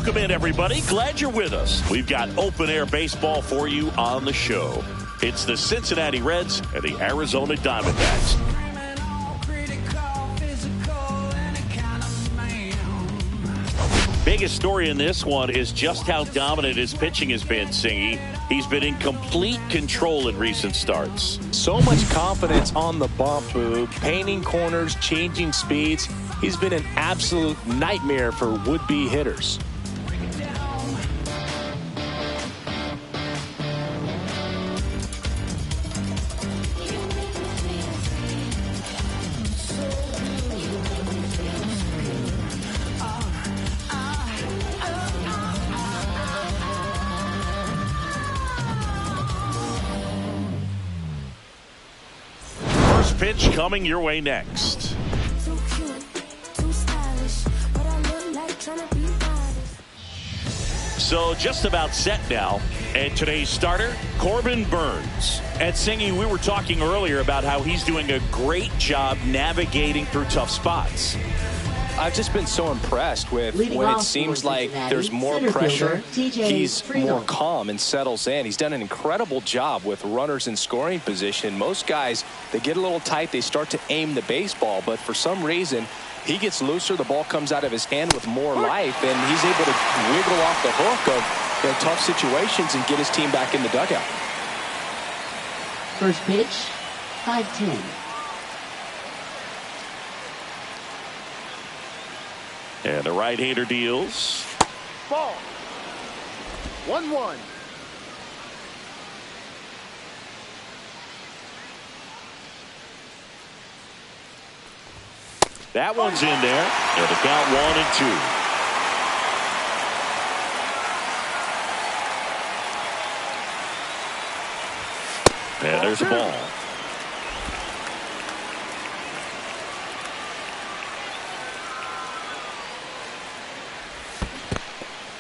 Welcome in, everybody. Glad you're with us. We've got open-air baseball for you on the show. It's the Cincinnati Reds and the Arizona Diamondbacks. Biggest story in this one is just how dominant his pitching has been, Singy. He's been in complete control in recent starts. So much confidence on the bump, Boog. Painting corners, changing speeds. He's been an absolute nightmare for would-be hitters. Pitch coming your way next. So just about set now. And today's starter, Corbin Burnes. And Singy, we were talking earlier about how he's doing a great job navigating through tough spots. I've just been so impressed with when it seems like there's more pressure, he's more calm and settles in. He's done an incredible job with runners in scoring position. Most guys, they get a little tight, they start to aim the baseball, but for some reason, he gets looser, the ball comes out of his hand with more life, and he's able to wiggle off the hook of tough situations and get his team back in the dugout. First pitch, 5-10. And the right-hander deals. Ball. 1-1. That one's in there. And the count 1-2. And there's the ball.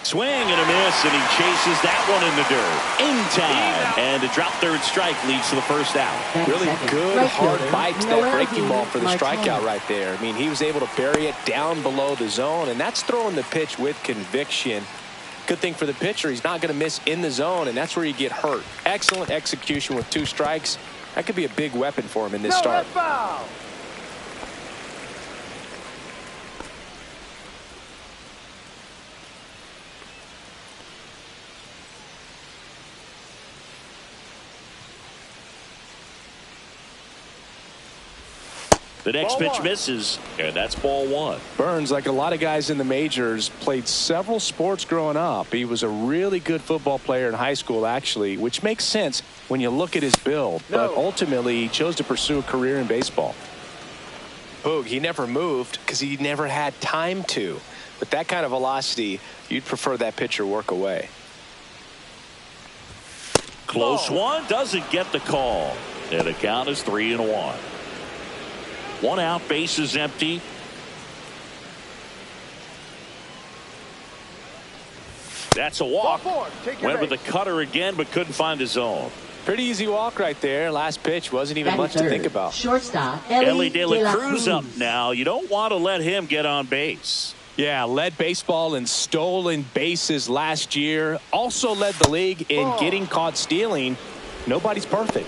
Swing and a miss, and he chases that one in the dirt. In time. And a drop third strike leads to the first out. Really good, hard bite to that breaking ball for the strikeout right there. I mean, he was able to bury it down below the zone, and that's throwing the pitch with conviction. Good thing for the pitcher, he's not going to miss in the zone, and that's where you get hurt. Excellent execution with 2 strikes. That could be a big weapon for him in this start. Foul. The next pitch misses, and that's ball 1. Burnes, like a lot of guys in the majors, played several sports growing up. He was a really good football player in high school, actually, which makes sense when you look at his build. But ultimately, he chose to pursue a career in baseball. Boog, he never moved because he never had time to. With that kind of velocity, you'd prefer that pitcher work away. Close one, doesn't get the call. And the count is 3-1. 1 out, base is empty. That's a walk. Went with the cutter again, but couldn't find his zone. Pretty easy walk right there. Last pitch wasn't even much to think about. Shortstop, Ellie De La Cruz up now. You don't want to let him get on base. Yeah, led baseball in stolen bases last year. Also led the league in getting caught stealing. Nobody's perfect.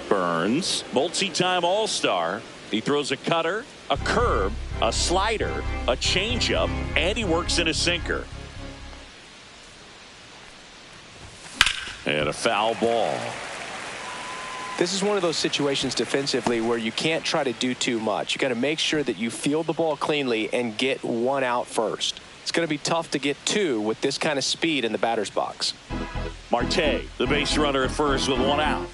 Burnes, multi-time All-Star. He throws a cutter, a curve, a slider, a changeup, and he works in a sinker. And a foul ball. This is one of those situations defensively where you can't try to do too much. You got to make sure that you field the ball cleanly and get 1 out first. It's going to be tough to get 2 with this kind of speed in the batter's box. Marte, the base runner at first with 1 out.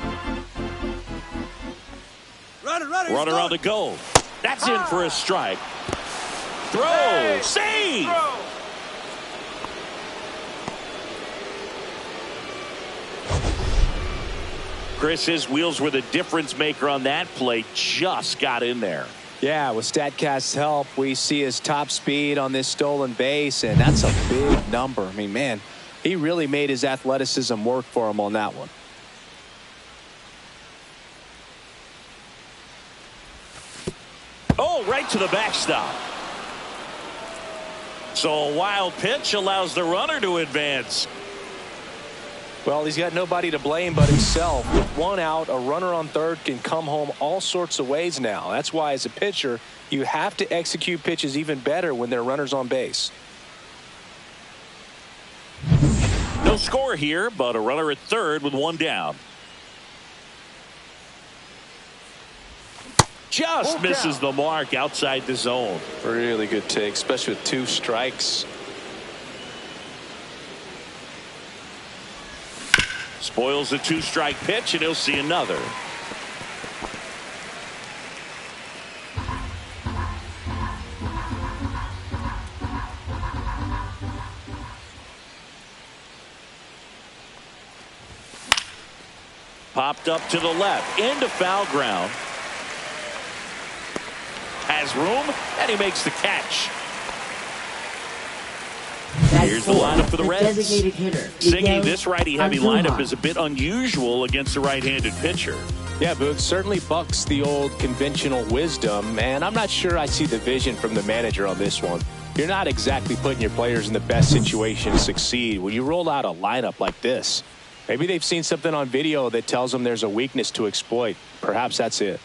Runner on the go. That's in for a strike. Throw. Save. Chris, his wheels were the difference maker on that play. Just got in there. Yeah, with StatCast's help, we see his top speed on this stolen base, and that's a big number. I mean, man, he really made his athleticism work for him on that one. Oh, right to the backstop. So a wild pitch allows the runner to advance. Well, he's got nobody to blame but himself. With one out, a runner on third can come home all sorts of ways now. That's why, as a pitcher, you have to execute pitches even better when there are runners on base. No score here, but a runner at third with one down. Just misses the mark outside the zone. Really good take, especially with 2 strikes. Spoils a 2-strike pitch, and he'll see another. Popped up to the left, into foul ground. Has room, and he makes the catch. Here's the lineup for the Reds. Singing, this righty-heavy lineup is a bit unusual against a right-handed pitcher. Yeah, Boog, certainly bucks the old conventional wisdom, and I'm not sure I see the vision from the manager on this one. You're not exactly putting your players in the best situation to succeed when you roll out a lineup like this. Maybe they've seen something on video that tells them there's a weakness to exploit. Perhaps that's it.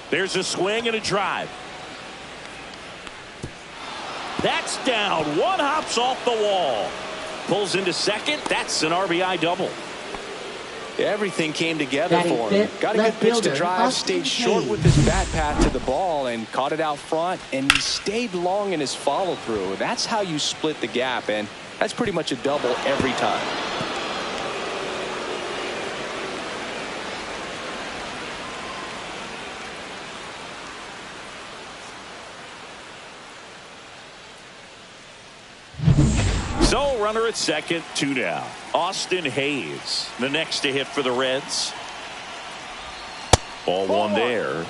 There's a swing and a drive. That's down. One hops off the wall. Pulls into second. That's an RBI double. Everything came together for him. Got a good pitch to drive, stayed short with his bat path to the ball, and caught it out front, and he stayed long in his follow-through. That's how you split the gap, and that's pretty much a double every time. So, runner at second, 2 down. Austin Hayes, the next to hit for the Reds. Ball 1 there.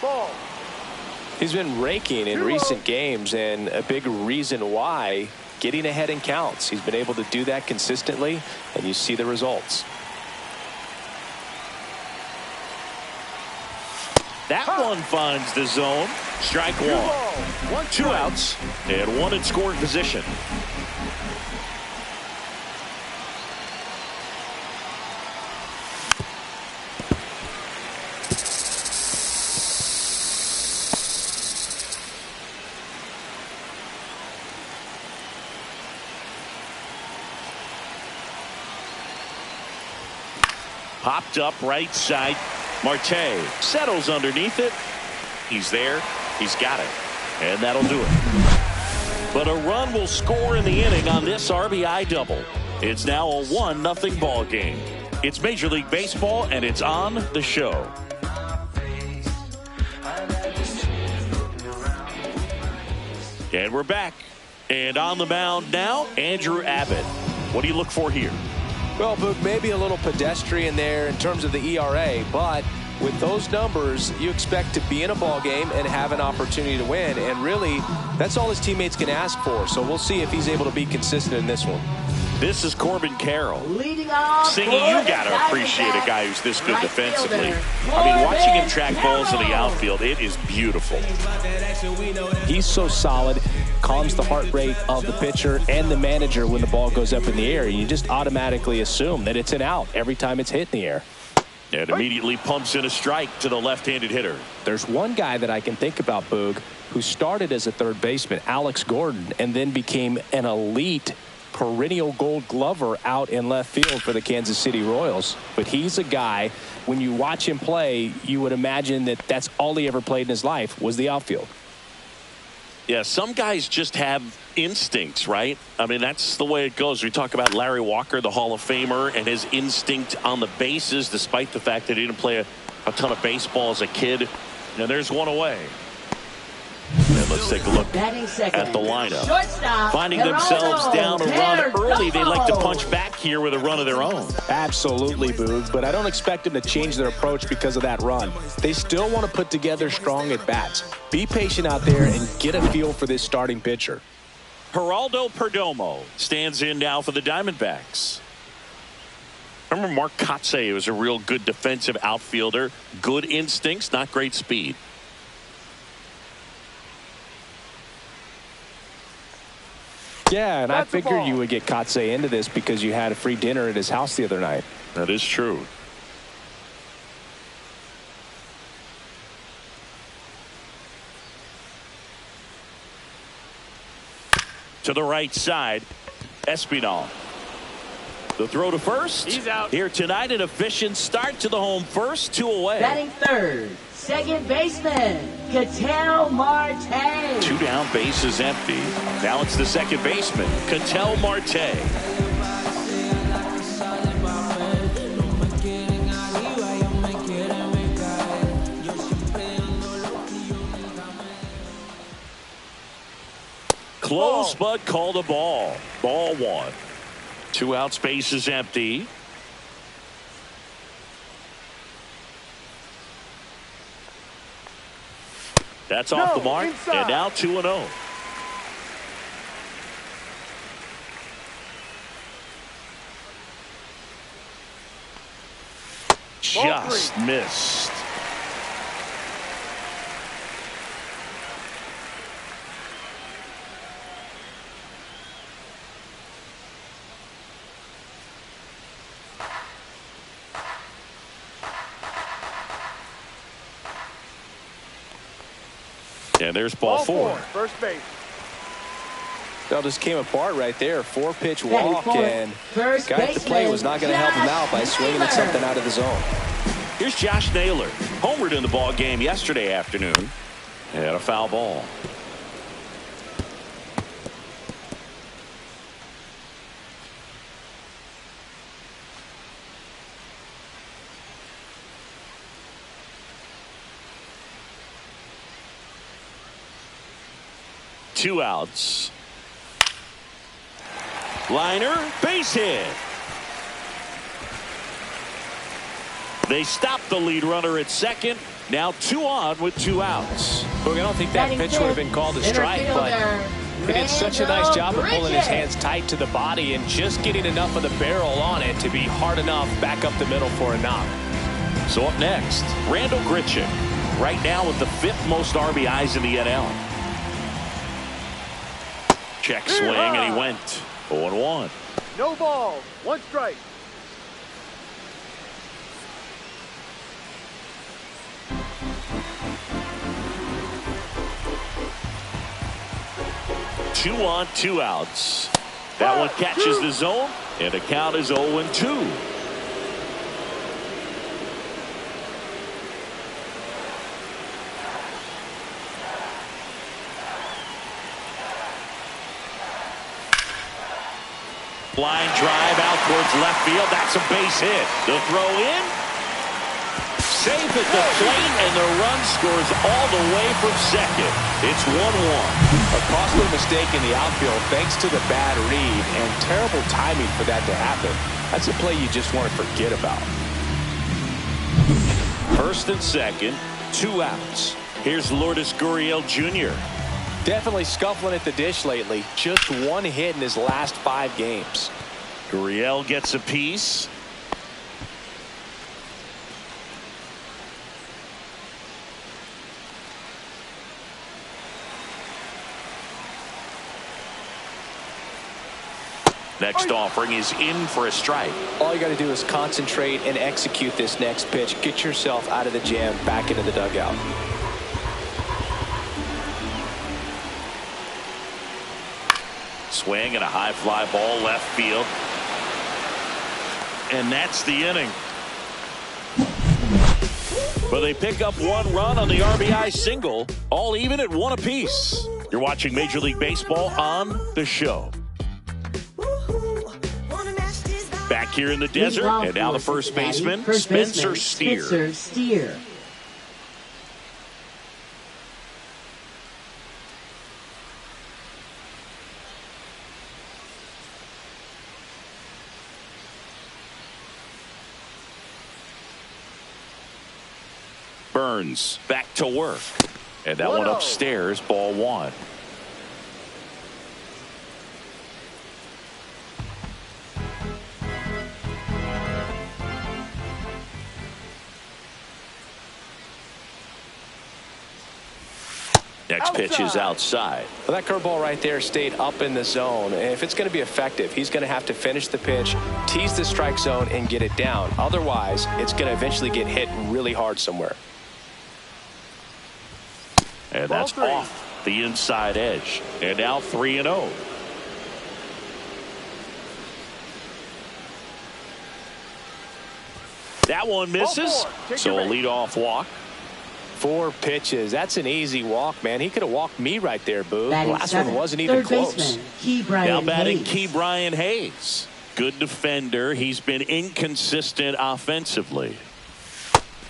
Ball. He's been raking in recent games, and a big reason why, getting ahead in counts. He's been able to do that consistently, and you see the results. That one finds the zone. Strike 1. 2 outs and 1 in scoring position. Popped up right side. Marte settles underneath it. He's there. He's got it. And that'll do it. But a run will score in the inning on this RBI double. It's now a 1-0 ball game. It's Major League Baseball, and it's on the show. And we're back. And on the mound now, Andrew Abbott. What do you look for here? Well, Boog, maybe a little pedestrian there in terms of the ERA, but with those numbers, you expect to be in a ball game and have an opportunity to win. And really, that's all his teammates can ask for. So we'll see if he's able to be consistent in this one. This is Corbin Carroll. Leading off, Singing, you got to appreciate a guy who's this good defensively. I mean, watching him track balls in the outfield, it is beautiful. He's so solid, calms the heart rate of the pitcher and the manager when the ball goes up in the air. You just automatically assume that it's an out every time it's hit in the air. And immediately pumps in a strike to the left-handed hitter. There's one guy that I can think about, Boog, who started as a third baseman, Alex Gordon, and then became an elite perennial Gold Glover out in left field for the Kansas City Royals. But he's a guy, when you watch him play, you would imagine that that's all he ever played in his life was the outfield. Yeah, some guys just have instincts, right? I mean, that's the way it goes. We talk about Larry Walker, the Hall of Famer, and his instinct on the bases, despite the fact that he didn't play a ton of baseball as a kid. And there's one away. And let's take a look at the lineup. Finding themselves down a run early, they like to punch back here with a run of their own. Absolutely, Boog, but I don't expect them to change their approach because of that run. They still want to put together strong at-bats. Be patient out there and get a feel for this starting pitcher. Geraldo Perdomo stands in now for the Diamondbacks. Remember Mark Kotsay was a real good defensive outfielder. Good instincts, not great speed. Yeah, and I figured you would get Kotsay into this because you had a free dinner at his house the other night. That is true. To the right side, Espinal. The throw to first. He's out. Here tonight, an efficient start to the home first, 2 away. Batting third, second baseman, Ketel Marte. 2 down, bases empty. Now it's the second baseman, Ketel Marte. Close, but called a ball. Ball 1. 2 outs, bases empty. That's off the mark, inside. And now 2-0. Just missed. And there's ball 4. First base. That just came apart right there. 4-pitch walk, and the guy at the plate was not going to help him out by swinging at something out of the zone. Here's Josh Naylor. Homered in the ball game yesterday afternoon. And a foul ball. Two outs. Liner, base hit. They stop the lead runner at second. Now 2 on with 2 outs. Look, I don't think that pitch would have been called a strike, but he did such a nice job of pulling his hands tight to the body and just getting enough of the barrel on it to be hard enough back up the middle for a knock. So up next, Randall Grichuk, right now with the 5th most RBIs in the NL. Check swing, and he went 0-1. No ball, 1 strike. Two on, 2 outs. That one catches the zone, and the count is 0-2. Line drive out towards left field. That's a base hit. The throw in. Safe at the plate, and the run scores all the way from second. It's 1-1. A costly mistake in the outfield thanks to the bad read and terrible timing for that to happen. That's a play you just want to forget about. First and second, 2 outs. Here's Lourdes Gurriel Jr. Definitely scuffling at the dish lately. Just 1 hit in his last 5 games. Gurriel gets a piece. Next offering is in for a strike. All you got to do is concentrate and execute this next pitch. Get yourself out of the jam, back into the dugout. Swing and a high fly ball left field. And that's the inning. But they pick up 1 run on the RBI single, all even at 1 apiece. You're watching Major League Baseball on The Show. Back here in the desert, and now the first baseman, Spencer Steer. Burns back to work. And that one upstairs, ball one. Next pitch is outside. Well, that curveball right there stayed up in the zone. And if it's going to be effective, he's going to have to finish the pitch, tease the strike zone, and get it down. Otherwise, it's going to eventually get hit really hard somewhere. And that's off the inside edge. And now 3-0. That one misses. So a leadoff walk. 4 pitches. That's an easy walk, man. He could have walked me right there, Boo. The last one wasn't even close. Now batting Ke'Bryan Hayes. Good defender. He's been inconsistent offensively.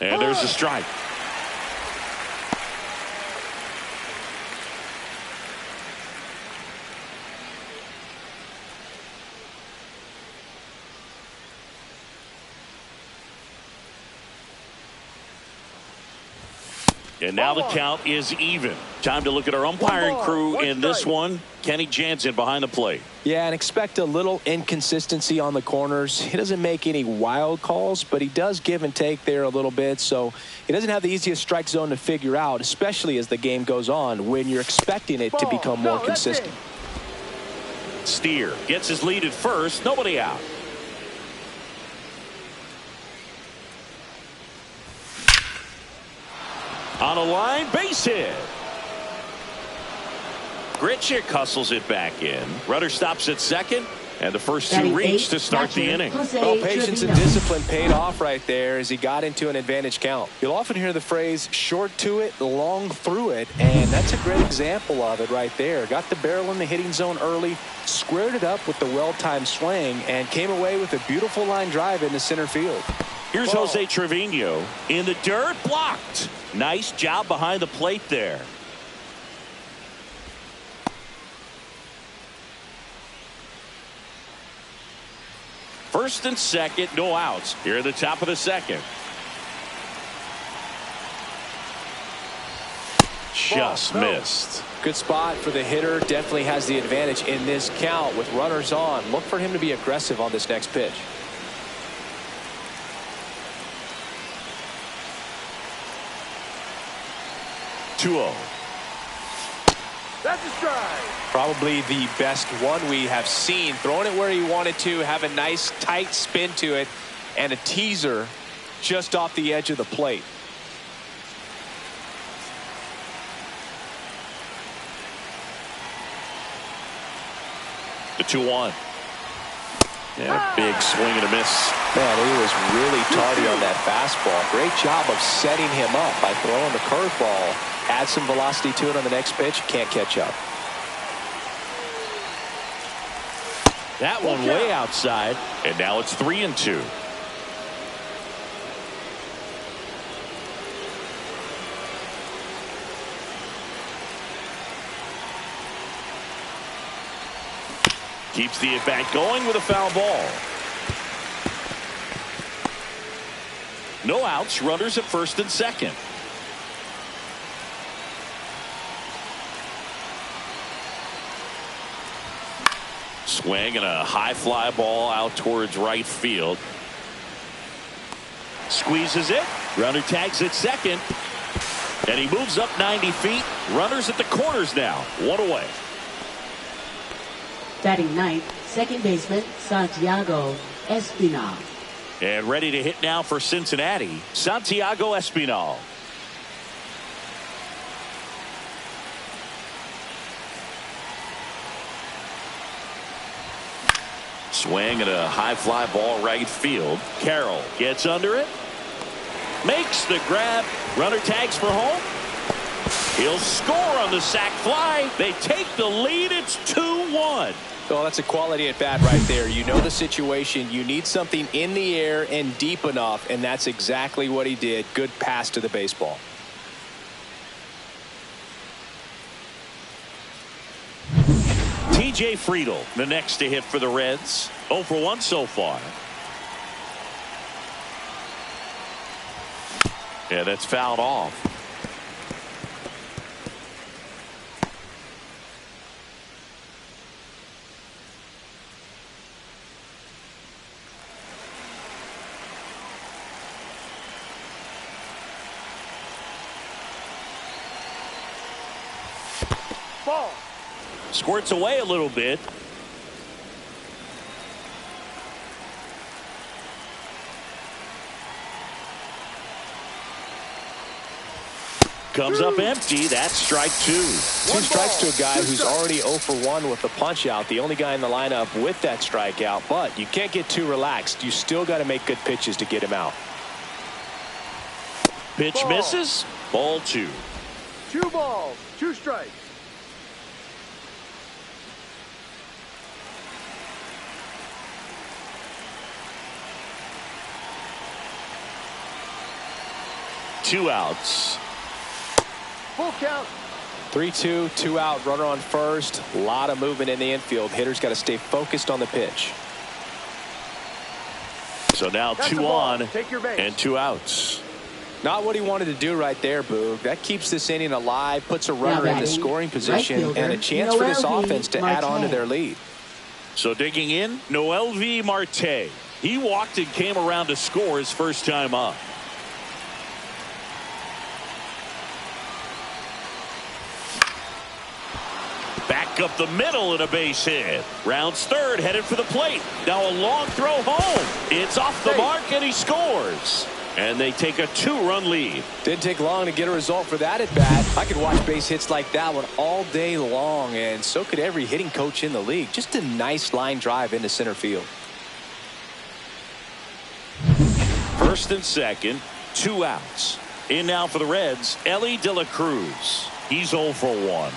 And there's a strike. And now the count is even. Time to look at our umpiring crew in this one. Kenny Jansen behind the plate. Yeah, and expect a little inconsistency on the corners. He doesn't make any wild calls, but he does give and take there a little bit. So he doesn't have the easiest strike zone to figure out, especially as the game goes on when you're expecting it to become more consistent. Steer gets his lead at first. Nobody out. On a line, base hit. Grichuk hustles it back in. Runner stops at second, and the first 2 reach to start the inning. Well, patience and discipline paid off right there as he got into an advantage count. You'll often hear the phrase short to it, long through it, and that's a great example of it right there. Got the barrel in the hitting zone early, squared it up with the well-timed swing, and came away with a beautiful line drive into center field. Here's Jose Trevino in the dirt, blocked. Nice job behind the plate there. First and second, no outs here at the top of the second. Just missed. Good spot for the hitter. Definitely has the advantage in this count with runners on. Look for him to be aggressive on this next pitch. 2-0. That's a strike. Probably the best one we have seen. Throwing it where he wanted to, have a nice tight spin to it, and a teaser just off the edge of the plate. The 2-1. And a big swing and a miss. Man, he was really tardy on that fastball. Great job of setting him up by throwing the curveball. Add some velocity to it on the next pitch. Can't catch up. That one way outside. And now it's 3-2. Keeps the at-bat going with a foul ball. No outs, runners at first and second. Swing and a high fly ball out towards right field. Squeezes it. Runner tags at second. And he moves up 90 feet. Runners at the corners now. 1 away. Batting ninth, second baseman Santiago Espinal. And ready to hit now for Cincinnati, Santiago Espinal. Swing and a high fly ball right field. Carroll gets under it. Makes the grab. Runner tags for home. He'll score on the sac fly. They take the lead. It's 2-1. Oh, that's a quality at bat right there. You know the situation. You need something in the air and deep enough, and that's exactly what he did. Good pass to the baseball. TJ Friedl, the next to hit for the Reds. 0 for 1 so far. Yeah, that's fouled off. Ball. Squirts away a little bit. Comes up empty. That's strike two. Two strikes to a guy who's already 0 for 1 with the punch out. The only guy in the lineup with that strikeout. But you can't get too relaxed. You still got to make good pitches to get him out. Pitch misses. Ball two. 2 balls, 2 strikes. Two outs. Full count. 3-2, 2 out, runner on first. A lot of movement in the infield. Hitter's got to stay focused on the pitch. So now That's 2 on Take your base. and 2 outs. Not what he wanted to do right there, Boog. That keeps this inning alive, puts a runner in the scoring position, and a chance for this offense to add on to their lead. So digging in, Noelvi Marte. He walked and came around to score his first time up. Back up the middle and a base hit. Rounds third, headed for the plate. Now a long throw home. It's off the mark and he scores. And they take a 2-run lead. Didn't take long to get a result for that at bat. I could watch base hits like that one all day long, and so could every hitting coach in the league. Just a nice line drive into center field. First and second, 2 outs. In now for the Reds, Ellie De La Cruz. He's 0 for 1.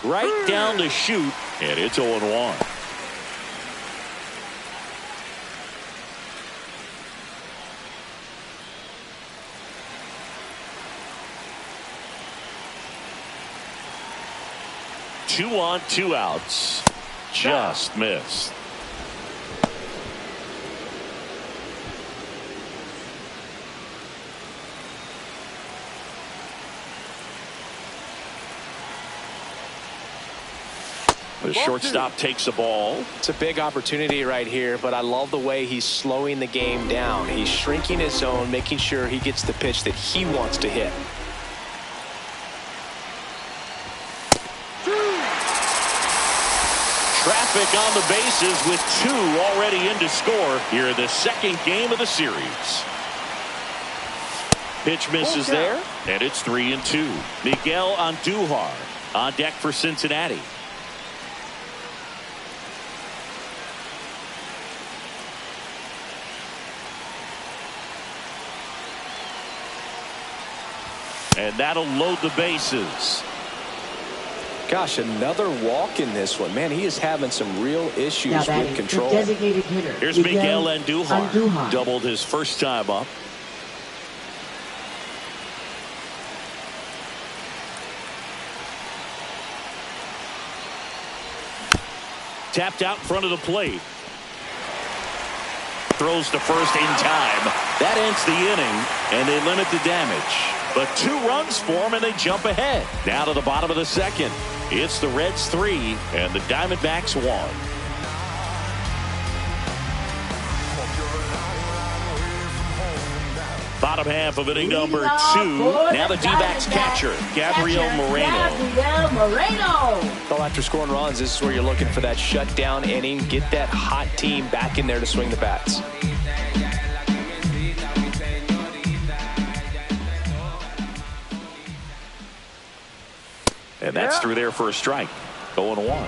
Right down to shoot, and it's 0-1. Two on, 2 outs. Just missed. The shortstop takes the ball. It's a big opportunity right here, but I love the way he's slowing the game down. He's shrinking his zone, making sure he gets the pitch that he wants to hit. Traffic on the bases with 2 already in to score here in the second game of the series. Pitch misses there, and it's 3-2. Miguel Andujar on deck for Cincinnati. And that'll load the bases. Gosh, another walk in this one. Man, he is having some real issues with control. Designated hitter, Here's Miguel Andujar. Doubled his first time up. Tapped out in front of the plate. Throws to first in time. That ends the inning, and they limit the damage. But 2 runs for them, and they jump ahead. Now to the bottom of the second. It's the Reds 3 and the Diamondbacks 1. Bottom half of inning number 2. Now the D-backs catcher, Gabriel Moreno. Well, after scoring runs, this is where you're looking for that shutdown inning. Get that hot team back in there to swing the bats. And that's through there for a strike. 0-1.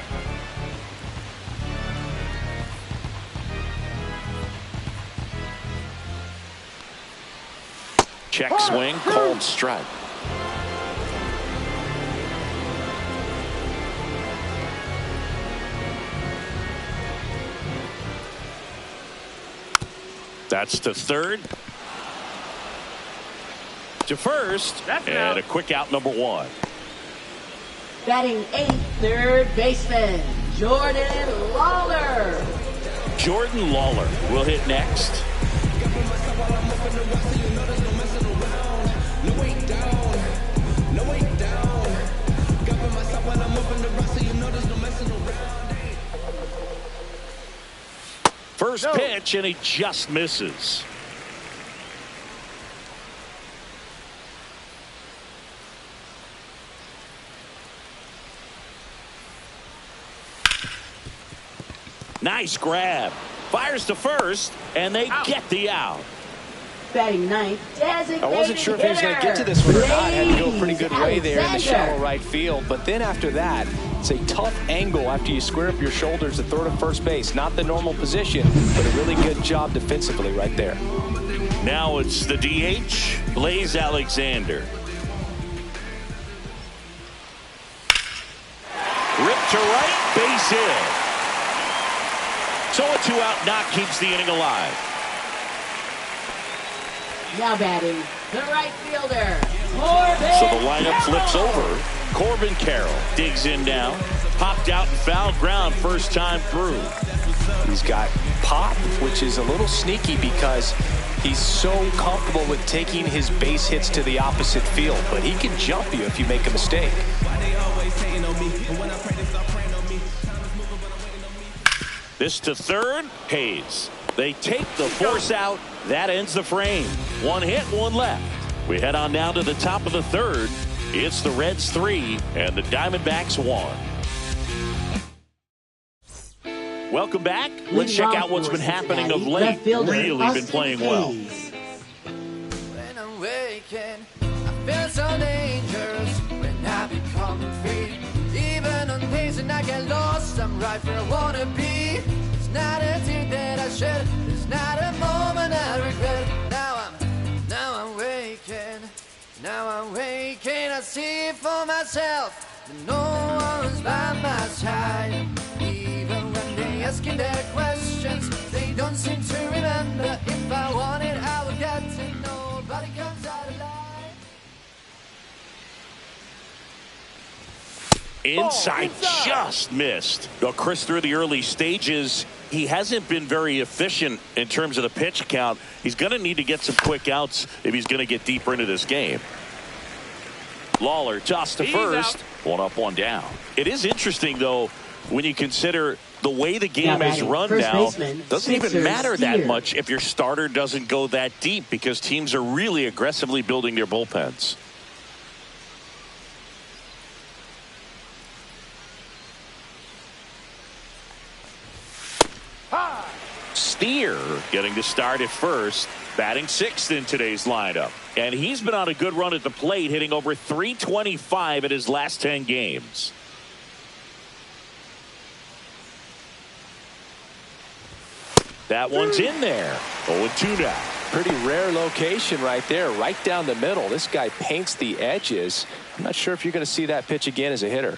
Check swing, called strike. That's to third. To first. And a quick out, number 1. Batting 8th, third baseman, Jordan Lawler. Jordan Lawler will hit next. First pitch, and he just misses. Nice grab. Fires to first, and they get the out. Batting ninth, designated I wasn't sure if he was going to get to this one or not. Had to go a pretty good way there in the shallow right field. But then after that, it's a tough angle after you square up your shoulders to throw to first base. Not the normal position, but a really good job defensively right there. Now it's the DH, Blaze Alexander. Ripped to right, base hit. So a 2-out knock keeps the inning alive. Now batting, the right fielder, Corbin. So the lineup flips over. Corbin Carroll digs in now. Popped out and foul ground first time through. He's got pop, which is a little sneaky because he's so comfortable with taking his base hits to the opposite field. But he can jump you if you make a mistake. This to third, Hayes. They take the force out. That ends the frame. One hit, one left. We head on down to the top of the third. It's the Reds 3 and the Diamondbacks 1. Welcome back. Let's check out what's been happening of late. Really been playing well. When I'm waking, I feel so dangerous when I become free. Even on days when I get lost, I'm right where I wanna be. It's not a thing that I should. It's not a moment I regret. Now I'm waking. I see it for myself. But no one's by my side. Even when they asking their questions, they don't seem to remember. If I want it, I would get to know. Nobody comes out alive. Inside, just missed. Well, Chris, through the early stages, he hasn't been very efficient in terms of the pitch count. He's going to need to get some quick outs if he's going to get deeper into this game. Lawler tossed to first. One up, one down. It is interesting, though, when you consider the way the game is run now. Doesn't even matter that much if your starter doesn't go that deep because teams are really aggressively building their bullpens. Steer getting to start at first, batting sixth in today's lineup. And he's been on a good run at the plate, hitting over .325 in his last 10 games. That one's in there. 0-2 now. Pretty rare location right there, right down the middle. This guy paints the edges. I'm not sure if you're going to see that pitch again as a hitter.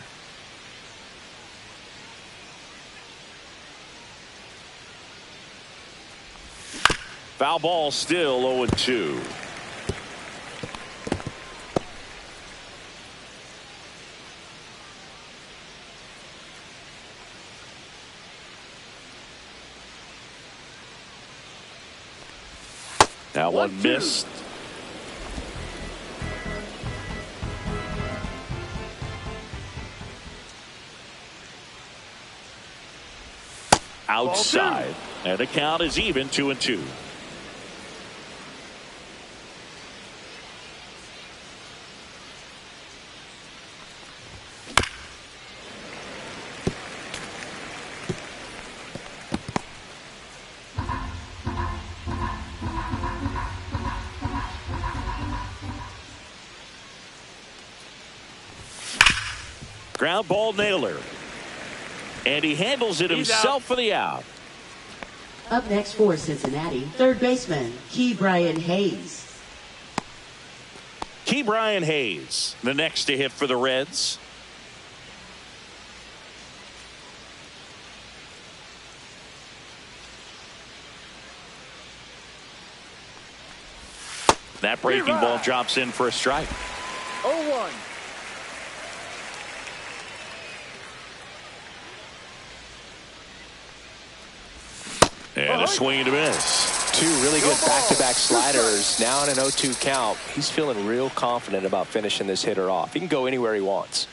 Foul ball, still 0-2. That one missed. Outside. And the count is even, 2-2. Ground ball nailer. And he handles it himself for the out. Up next for Cincinnati, third baseman, Ke'Bryan Hayes. Ke'Bryan Hayes, the next to hit for the Reds. That breaking ball drops in for a strike. 0-1. And a swing and a miss. Two really good back-to-back sliders. Now in an 0-2 count. He's feeling real confident about finishing this hitter off. He can go anywhere he wants.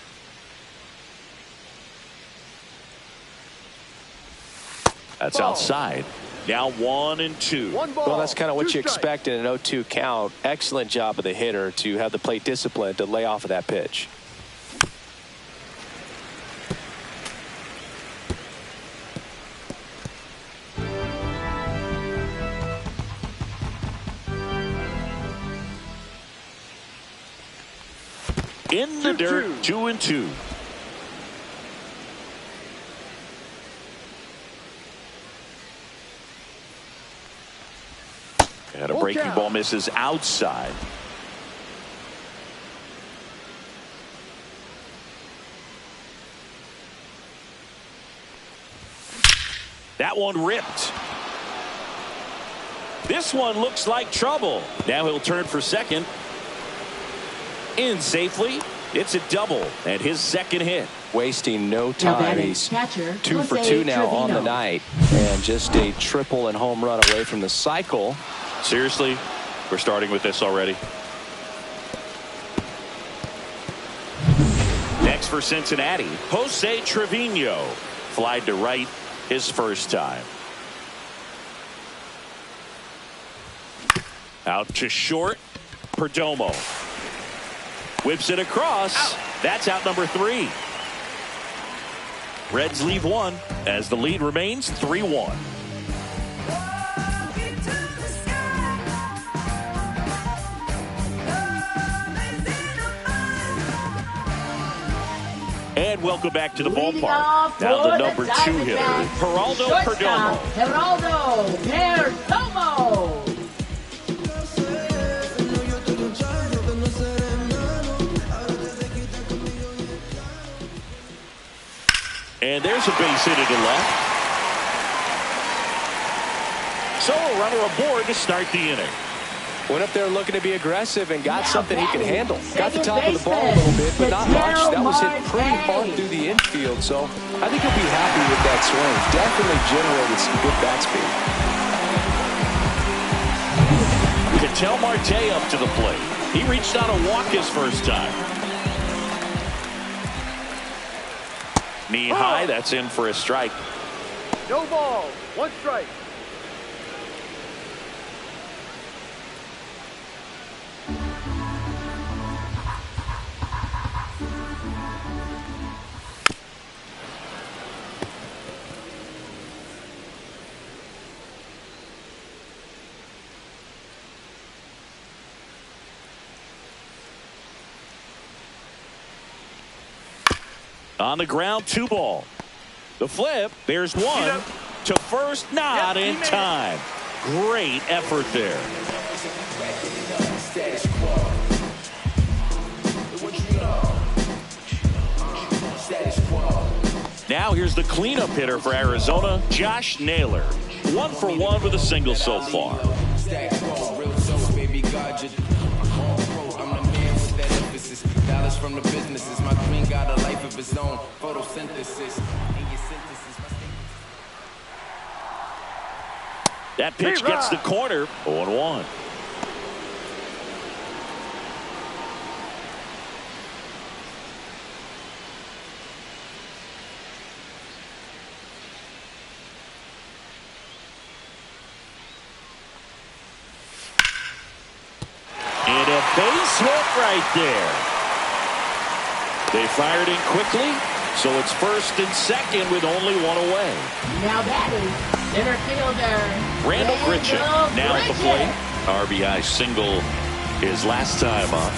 That's outside. Now 1-2. Well, that's kind of what you expect in an 0-2 count. Excellent job of the hitter to have the plate discipline to lay off of that pitch. In the dirt, 2-2. And a breaking ball misses outside. That one ripped. This one looks like trouble. Now he'll turn for second. In safely. It's a double and his second hit. Wasting no time. He's 2 for 2 now on the night. And just a triple and home run away from the cycle. Seriously, we're starting with this already. Next for Cincinnati, Jose Trevino. Flied to right his first time. Out to short, Perdomo. Whips it across. Out. That's out number 3. Reds leave one as the lead remains 3-1. And welcome back to the ballpark. Now the number 2 hitter, Geraldo Perdomo. Geraldo Perdomo. And there's a base hit to the left. So a runner aboard to start the inning. Went up there looking to be aggressive and got something he can handle. Got the top of the ball a little bit, but not much. That was hit pretty hard through the infield, so I think he'll be happy with that swing. Definitely generated some good bat speed. Ketel Marte up to the plate. He reached out a walk his first time. Knee high, that's in for a strike. No ball, 1 strike. On the ground, 2 ball. The flip, there's one. To first, not in time. Great effort there. Now here's the cleanup hitter for Arizona, Josh Naylor. 1 for 1 with a single so far. Dollars from the businesses. My queen got a life of its own. Photosynthesis. That pitch gets the corner. 0-1. And a base hit right there. They fired in quickly, so it's first and second with only 1 away. Now batting, center fielder Randall Grichuk now at the plate. RBI single his last time up.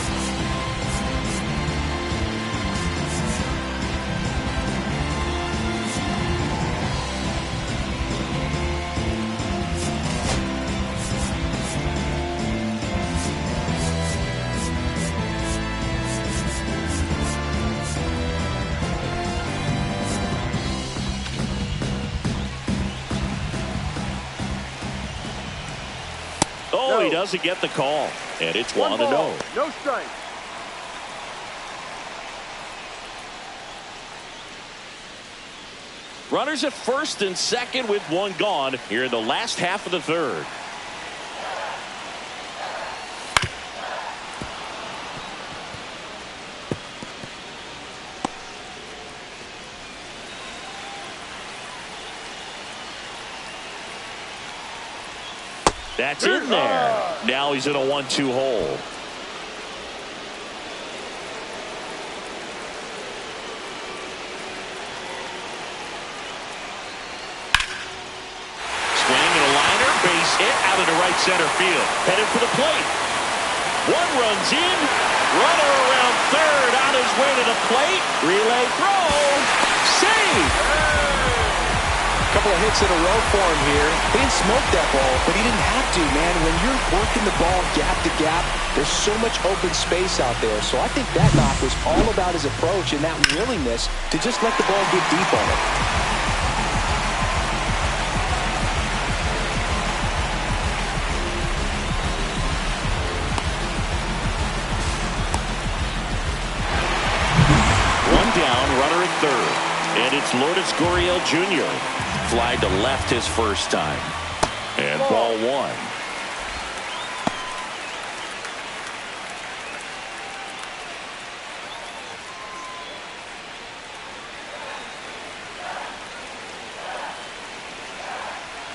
Oh, he doesn't get the call. And it's 1-0. No strike. Runners at first and second with 1 gone here in the last half of the third. That's in there. Now he's in a 1-2 hole. Base hit out into right center field. Headed for the plate. One runs in. Runner around third on his way to the plate. Relay throw. Save. A couple of hits in a row for him here. He didn't smoke that ball, but he didn't have to, man. When you're working the ball gap to gap, there's so much open space out there. So I think that knock was all about his approach and that willingness to just let the ball get deep on it. Runner at third, and it's Lourdes Gurriel Jr. Fly to left his first time, and ball one.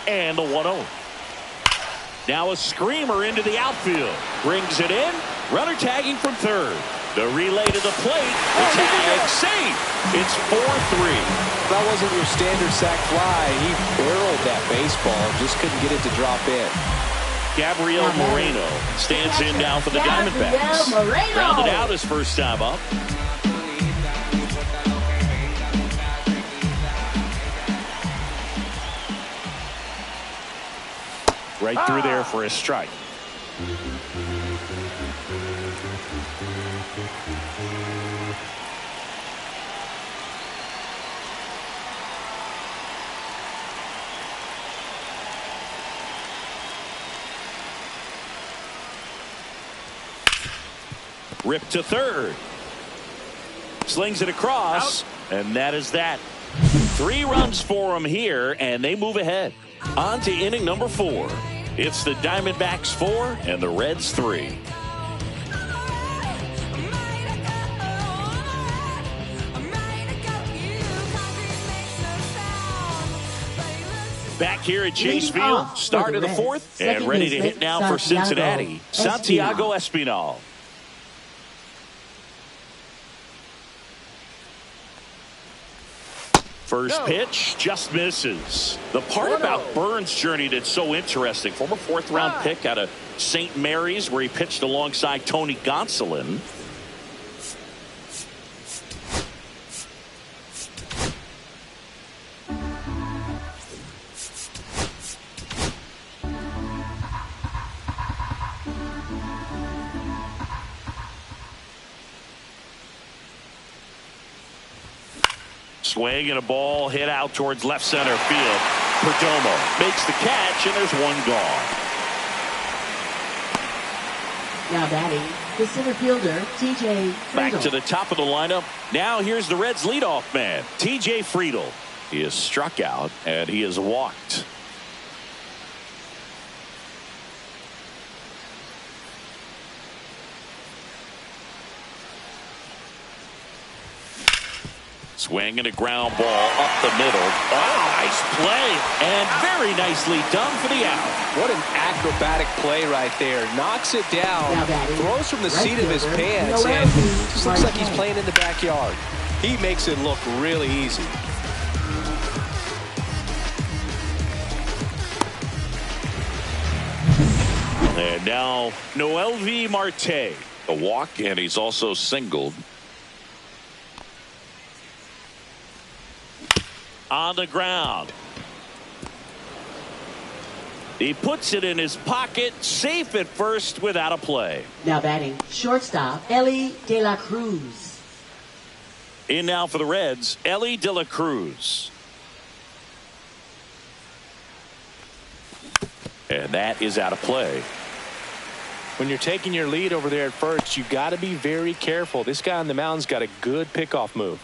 And the 1-0. Now a screamer into the outfield, brings it in. Runner tagging from third. The relay to the plate. The tag safe. It's 4-3. That wasn't your standard sac fly. He barreled that baseball. Just couldn't get it to drop in. Gabriel Moreno stands in now for the Diamondbacks. Grounded out his first time up. Right through there for a strike. Rip to third. Slings it across. And that is that. 3 runs for him here, and they move ahead. On to inning number 4. It's the Diamondbacks 4 and the Reds 3. Back here at Chase Field, start of the 4th, and ready to hit now for Cincinnati, Santiago Espinal. First pitch just misses. The part about Burns' journey that's so interesting, former 4th-round pick out of St. Mary's, where he pitched alongside Tony Gonsolin. Swing and a ball hit out towards left center field. Perdomo makes the catch, and there's one gone. Now batting, the center fielder, T.J. Friedl. Back to the top of the lineup. Now here's the Reds' leadoff man, T.J. Friedl. He is struck out, and he is walked. Swing and a ground ball up the middle. Oh, nice play. And very nicely done for the out. What an acrobatic play right there. Knocks it down, throws from the seat of his pants, and just looks like he's playing in the backyard. He makes it look really easy. And now Noelvi Marte. A walk, and he's also singled. On the ground. He puts it in his pocket, safe at first without a play. Now batting, shortstop, Ellie De La Cruz. In now for the Reds, Ellie De La Cruz. And that is out of play. When you're taking your lead over there at first, you got to be very careful. This guy on the mound's got a good pickoff move.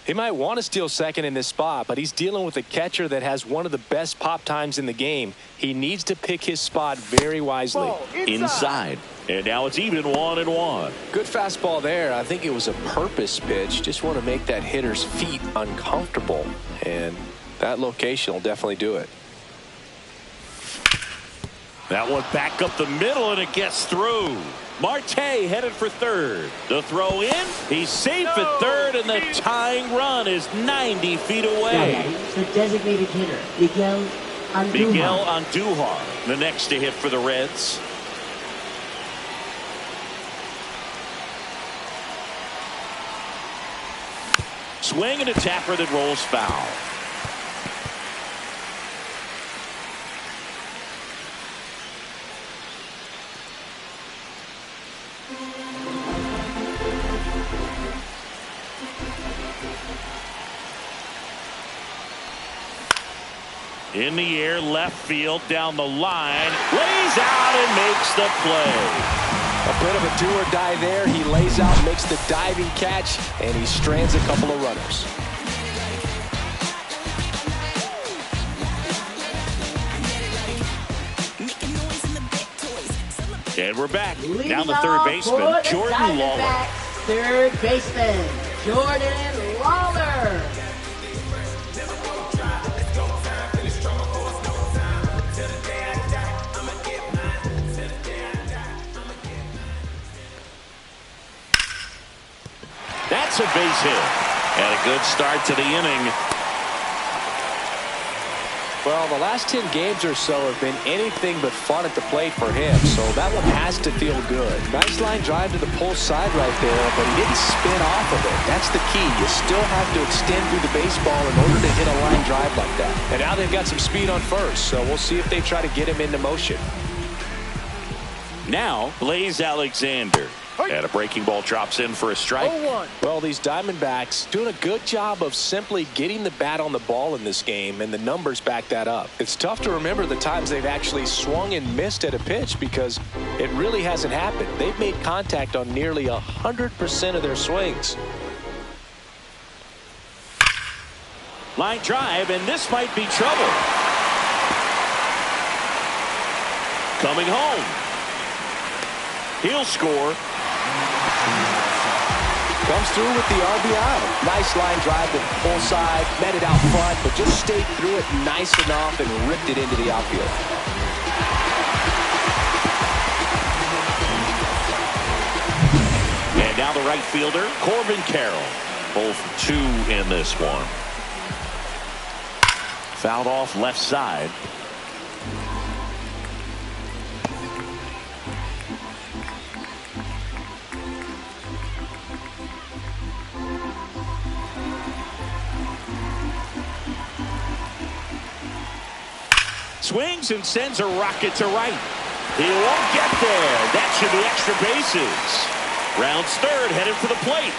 He might want to steal second in this spot, but he's dealing with a catcher that has one of the best pop times in the game. He needs to pick his spot very wisely. Inside. And now it's even 1-1. Good fastball there. I think it was a purpose pitch. Just want to make that hitter's feet uncomfortable. And that location will definitely do it. That one back up the middle, and it gets through. Marte headed for third. The throw in. He's safe at third, and the tying run is 90 feet away. The designated hitter, Miguel Andujar, the next to hit for the Reds. Swing and a tapper that rolls foul. In the air, left field, down the line, lays out and makes the play. A bit of a do or die there. He lays out, makes the diving catch, and he strands a couple of runners. And we're back. Now the third baseman, Jordan Lawler. Third baseman, Jordan Lawler. That's a base hit. And a good start to the inning. Well, the last 10 games or so have been anything but fun at the plate for him, so that one has to feel good. Nice line drive to the pull side right there, but he didn't spin off of it. That's the key. You still have to extend through the baseball in order to hit a line drive like that. And now they've got some speed on first, so we'll see if they try to get him into motion. Now, Blaze Alexander. And a breaking ball drops in for a strike. Well, these Diamondbacks doing a good job of simply getting the bat on the ball in this game, and the numbers back that up. It's tough to remember the times they've actually swung and missed at a pitch because it really hasn't happened. They've made contact on nearly 100% of their swings. Line drive, and this might be trouble. Coming home. He'll score. Comes through with the RBI. Nice line drive to the pull side, met it out front, but just stayed through it nice enough and ripped it into the outfield. And now the right fielder, Corbin Carroll. Both 2 in this one. Fouled off left side. Swings and sends a rocket to right. He won't get there. That should be extra bases. Rounds third, headed for the plate.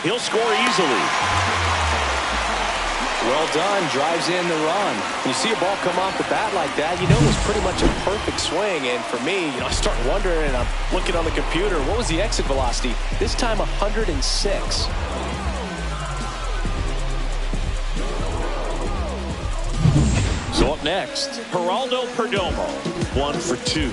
He'll score easily. Well done. Drives in the run. When you see a ball come off the bat like that, you know it was pretty much a perfect swing. And for me, I start wondering, and I'm looking on the computer, what was the exit velocity? This time 106. So up next, Geraldo Perdomo, 1 for 2.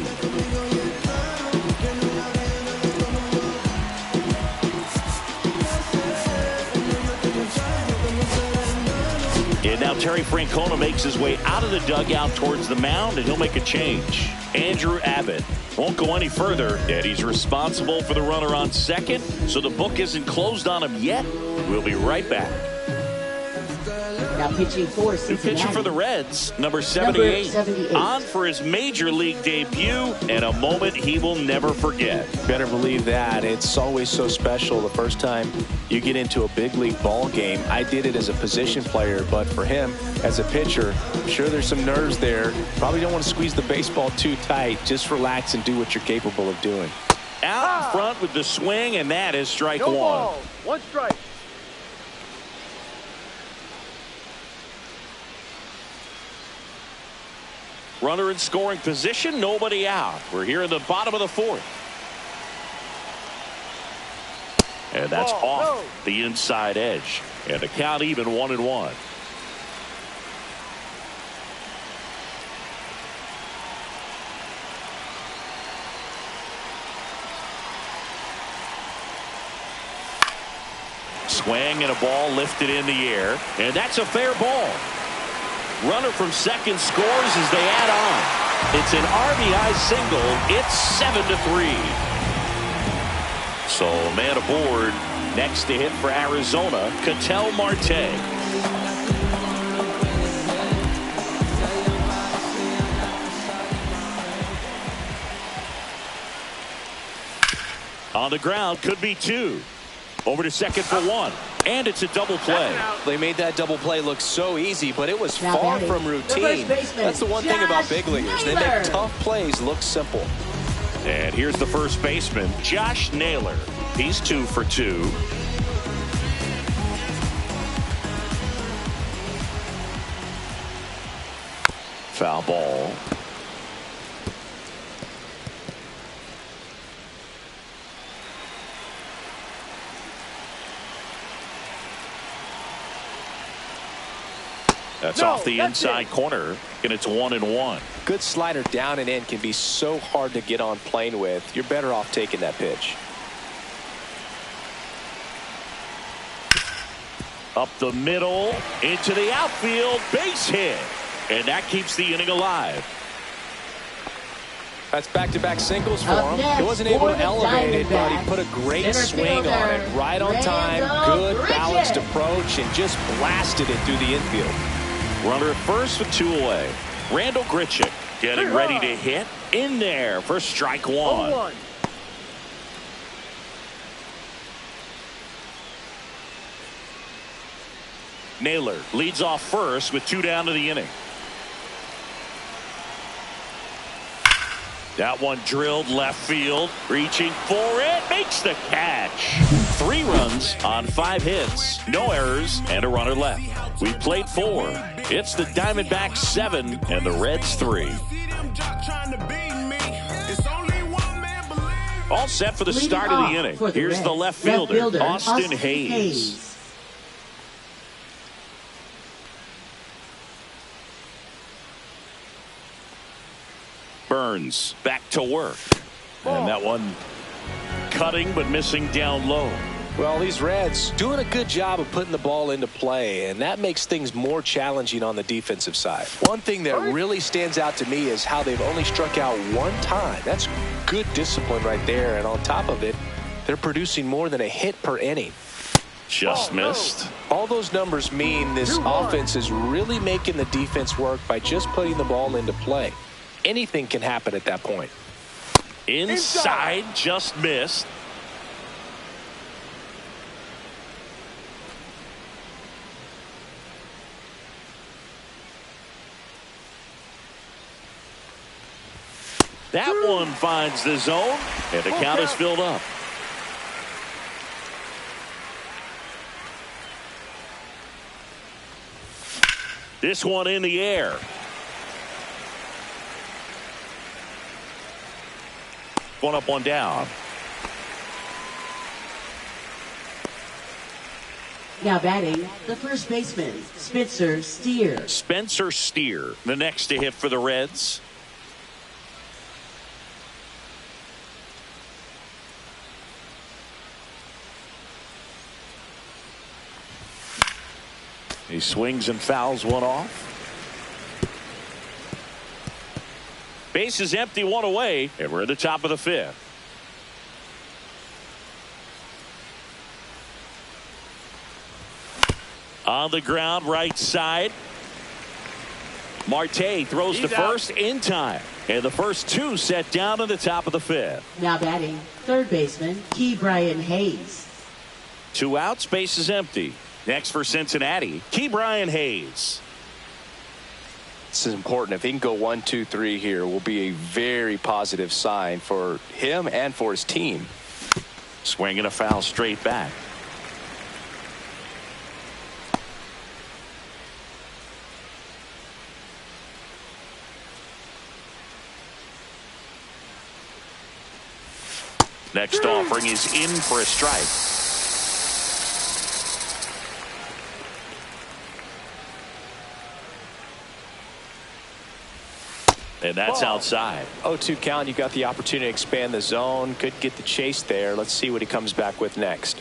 And now Terry Francona makes his way out of the dugout towards the mound, and he'll make a change. Andrew Abbott won't go any further, and he's responsible for the runner on second, so the book isn't closed on him yet. We'll be right back. Now pitching for Cincinnati. New pitcher for the Reds, number 78. On for his major league debut, and a moment he will never forget. Better believe that. It's always so special the first time you get into a big league ball game. I did it as a position player, but for him as a pitcher, I'm sure there's some nerves there. Probably don't want to squeeze the baseball too tight. Just relax and do what you're capable of doing. Out in front with the swing, and that is strike one. Ball. 1 strike. Runner in scoring position, nobody out. We're here in the bottom of the fourth. And that's off the inside edge. And the count even 1-1. Swing and a ball lifted in the air. And that's a fair ball. Runner from second scores as they add on. It's an RBI single. It's 7-3. So man aboard. Next to hit for Arizona, Ketel Marte. On the ground, could be two. Over to second for one. And it's a double play. They made that double play look so easy, but it was far from routine. That's the one thing about big leaguers. They make tough plays look simple. And here's the first baseman, Josh Naylor. He's 2 for 2. Foul ball. That's off the inside corner, and it's 1-1. Good slider down and in can be so hard to get on plane with. You're better off taking that pitch. Up the middle, into the outfield, base hit. And that keeps the inning alive. That's back-to-back singles for him. He wasn't able to elevate it, but he put a great swing on it. Right on time, good balanced approach, and just blasted it through the infield. Runner at first with 2 away. Randall Grichuk getting ready to hit. In there for strike one. Naylor leads off first with 2 down to the inning. That one drilled left field. Reaching for it. Makes the catch. 3 runs on 5 hits. No errors and a runner left. We played 4. It's the Diamondbacks 7 and the Reds 3. All set for the start of the inning. Here's the left fielder, Austin Hayes. Burns back to work. And that one cutting but missing down low. Well, these Reds doing a good job of putting the ball into play, and that makes things more challenging on the defensive side. One thing that really stands out to me is how they've only struck out 1 time. That's good discipline right there, and on top of it, they're producing more than a hit per inning. Just missed. All those numbers mean this offense is really making the defense work by just putting the ball into play. Anything can happen at that point. Inside, just missed. That one finds the zone, and the count is filled up. This one in the air. One up, one down. Now batting, the first baseman, Spencer Steer. Spencer Steer, the next to hit for the Reds. He swings and fouls one off. Base is empty, 1 away, and we're at the top of the 5th. On the ground, right side. Marte throws to first in time. And the first 2 set down at the top of the 5th. Now batting, third baseman, Brian Hayes. 2 outs, base is empty. Next for Cincinnati, Brian Hayes. This is important. If he can go 1, 2, 3 here, will be a very positive sign for him and for his team. Swinging a foul straight back. Next offering is in for a strike. And that's outside. 0-2 count. You got the opportunity to expand the zone. Could get the chase there. Let's see what he comes back with next.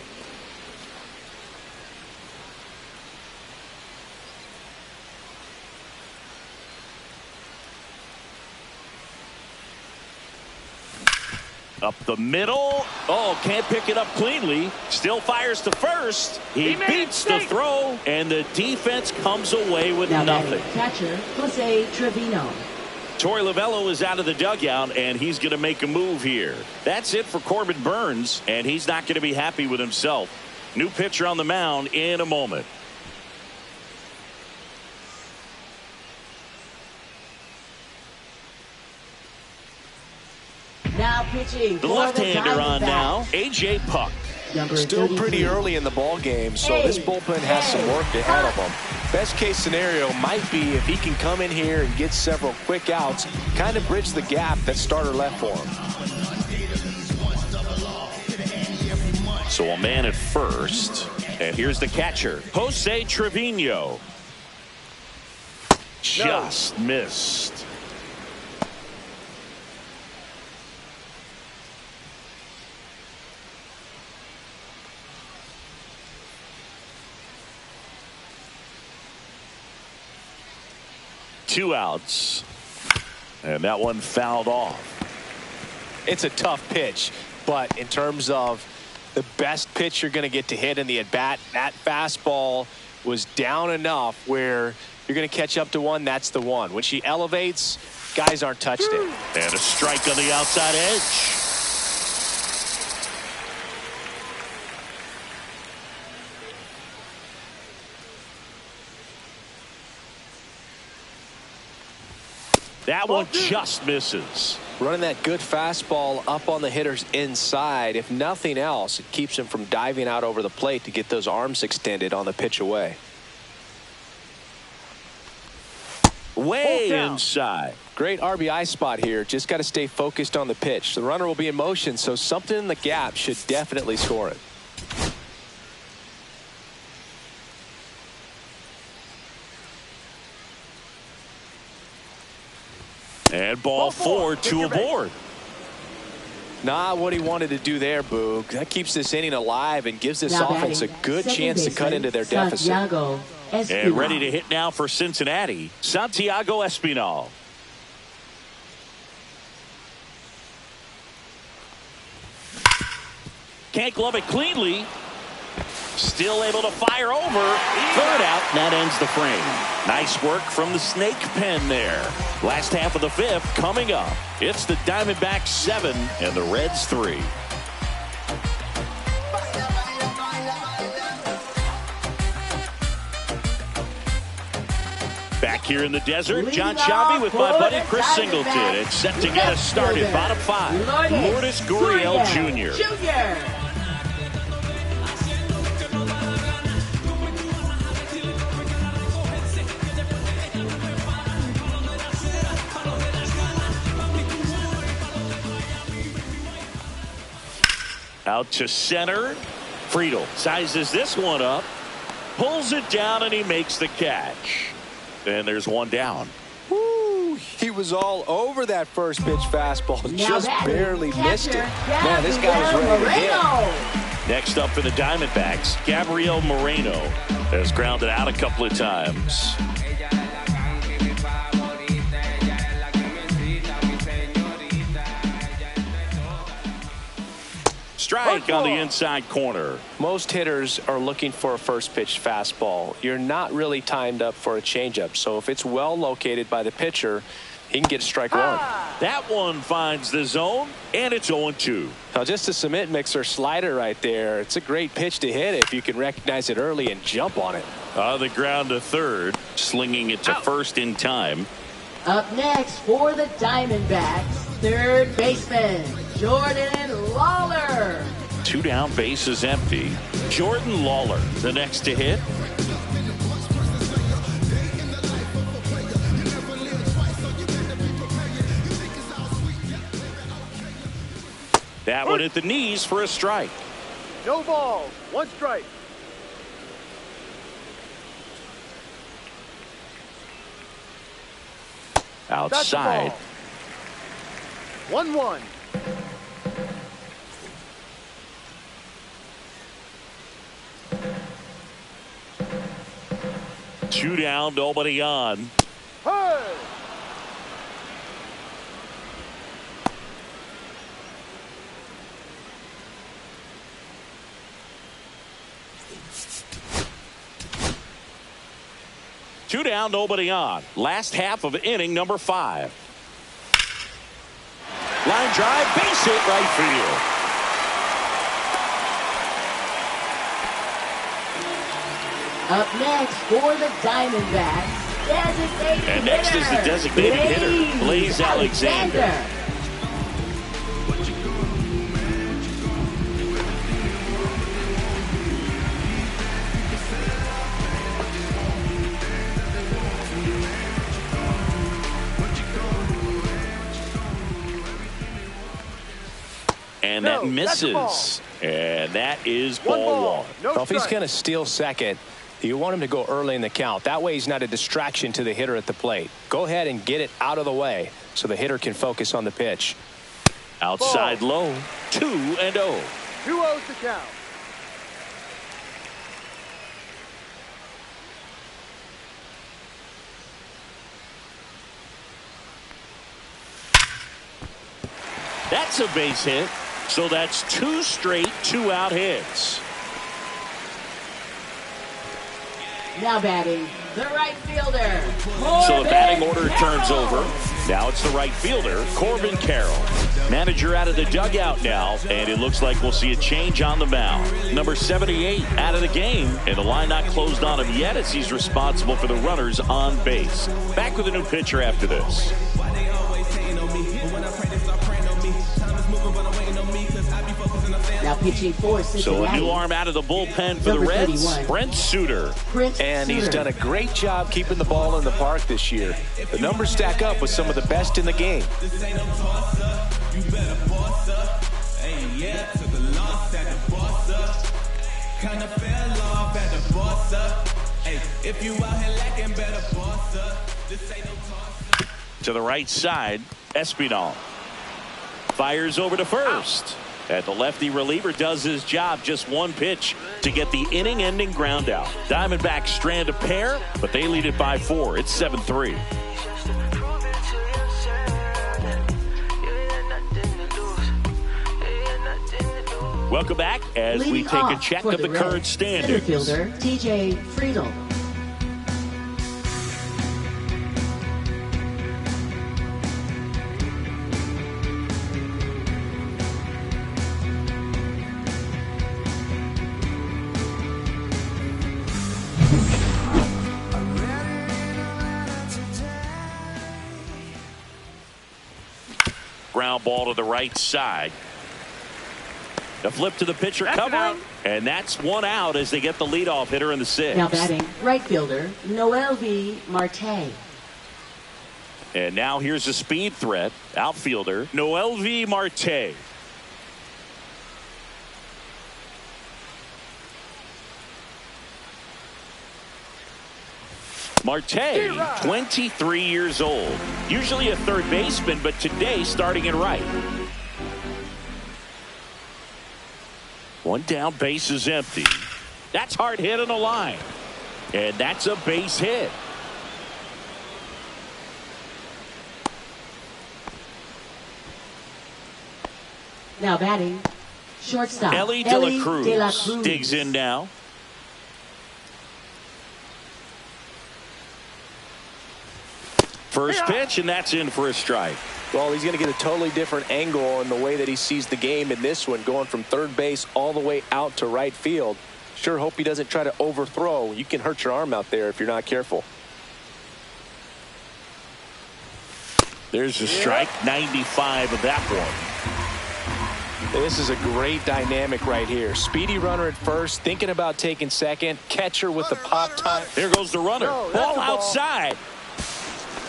Up the middle. Oh, can't pick it up cleanly. Still fires to first. He beats the throw, and the defense comes away with nothing. Catcher, Jose Trevino. Torey Lovello is out of the dugout, and he's going to make a move here. That's it for Corbin Burns, and he's not going to be happy with himself. New pitcher on the mound in a moment. Now pitching. The left-hander on now, A.J. Puck. Still pretty early in the ball game, so this bullpen has some work ahead of him. Best case scenario might be if he can come in here and get several quick outs, kind of bridge the gap that starter left for him. So a man at first, and here's the catcher, Jose Trevino. Just missed. Two outs, and that one fouled off. It's a tough pitch, but in terms of the best pitch you're going to get to hit in the at-bat, that fastball was down enough where you're going to catch up to one. That's the one. When she elevates, guys aren't touched it. And a strike on the outside edge. That one just misses. Running that good fastball up on the hitter's inside. If nothing else, it keeps him from diving out over the plate to get those arms extended on the pitch away. Way inside. Great RBI spot here. Just got to stay focused on the pitch. The runner will be in motion, so something in the gap should definitely score it. And ball four to aboard. Not what he wanted to do there, Boog. That keeps this inning alive and gives this offense a good chance to cut into their deficit. And ready to hit now for Cincinnati, Santiago Espinal. Can't glove it cleanly. Still able to fire over. Third out, and that ends the frame. Nice work from the snake pen there. Last half of the fifth coming up. It's the Diamondbacks 7 and the Reds 3. Back here in the desert, John Shabby with my buddy Chris Singleton. It's set to get us started. Bottom five, Lourdes Gurriel Jr. Out to center. Friedel sizes this one up, pulls it down, and he makes the catch. And there's one down. Woo, he was all over that first pitch fastball. Just barely missed it. Man, this guy was ready to hit. Next up for the Diamondbacks, Gabriel Moreno has grounded out a couple of times. Strike on the inside corner. Most hitters are looking for a first pitch fastball. You're not really timed up for a changeup. So if it's well located by the pitcher, he can get strike one. That one finds the zone, and it's 0-2. Now just a cement mixer slider right there. It's a great pitch to hit if you can recognize it early and jump on it. On the ground to third, slinging it to first in time. Up next for the Diamondbacks, third baseman, Jordan Lawler. Two down, bases empty. Jordan Lawler, the next to hit. That one at the knees for a strike. No balls, one strike. Outside. 1-1. Two down, nobody on. Hey! Two down, nobody on. Last half of inning number 5. Line drive, base hit, right field. Up next for the Diamondbacks, designated And next hitter, is the designated hitter, Blaze Alexander. And that misses. And that is ball 1. Well, if he's going to steal second, you want him to go early in the count. That way he's not a distraction to the hitter at the plate. Go ahead and get it out of the way so the hitter can focus on the pitch. Outside low, 2-0. 2-0's the count. That's a base hit. So that's 2 straight 2-out hits. Now batting, the right fielder. So the batting order turns over. Now it's the right fielder, Corbin Carroll. Manager out of the dugout now, and it looks like we'll see a change on the mound. Number 78 out of the game, and the line not closed on him yet as he's responsible for the runners on base. Back with a new pitcher after this. Now pitching for Cincinnati. So a new arm out of the bullpen for the Reds, Brent Suter. And he's done a great job keeping the ball in the park this year. The numbers stack up with some of the best in the game. To the right side, Espinal fires over to first. And the lefty reliever does his job. Just one pitch to get the inning-ending ground out. Diamondbacks strand a pair, but they lead it by 4. It's 7-3. Welcome back as we take a check of the current standings. Fielder TJ Friedel. Ground ball to the right side. The flip to the pitcher covering, and that's 1 out as they get the leadoff hitter in the 6th. Now batting, right fielder Noel V. Marte. And now here's a speed threat, outfielder Noel V. Marte. Marte, 23 years old. Usually a third baseman, but today starting at right. One down, base is empty. That's hard hit on the line. And that's a base hit. Now batting, shortstop Ellie De La Cruz digs in now. First pitch, and that's in for a strike. Well, he's going to get a totally different angle in the way that he sees the game in this one, going from third base all the way out to right field. Sure hope he doesn't try to overthrow. You can hurt your arm out there if you're not careful. There's a strike, 95 of that one. This is a great dynamic right here. Speedy runner at first, thinking about taking second. Catcher with the pop time. Here goes the runner. Ball outside.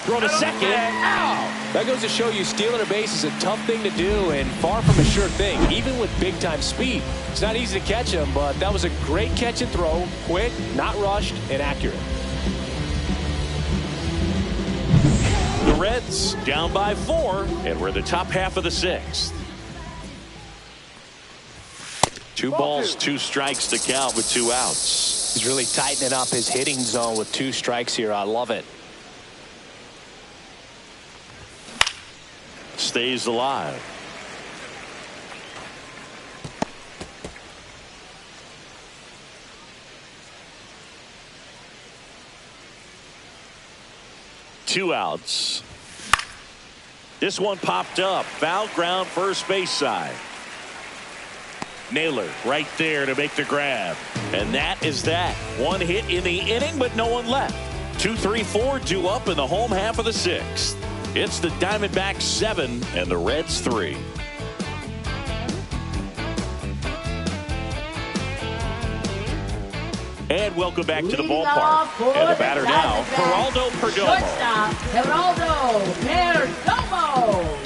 Throw to second. Ow! That goes to show you stealing a base is a tough thing to do and far from a sure thing, even with big-time speed. It's not easy to catch him, but that was a great catch and throw. Quick, not rushed, and accurate. The Reds down by 4, and we're the top half of the 6th. 2 balls, 2 strikes to count with 2 outs. He's really tightening up his hitting zone with 2 strikes here. I love it. Stays alive. 2 outs. This one popped up. Foul ground first base side. Naylor right there to make the grab. And that is that. 1 hit in the inning, but no one left. 2, 3, 4 due up in the home half of the 6th. It's the Diamondbacks 7 and the Reds 3. And welcome back to the ballpark. And the batter now, Geraldo Perdomo. Shortstop, Geraldo Perdomo.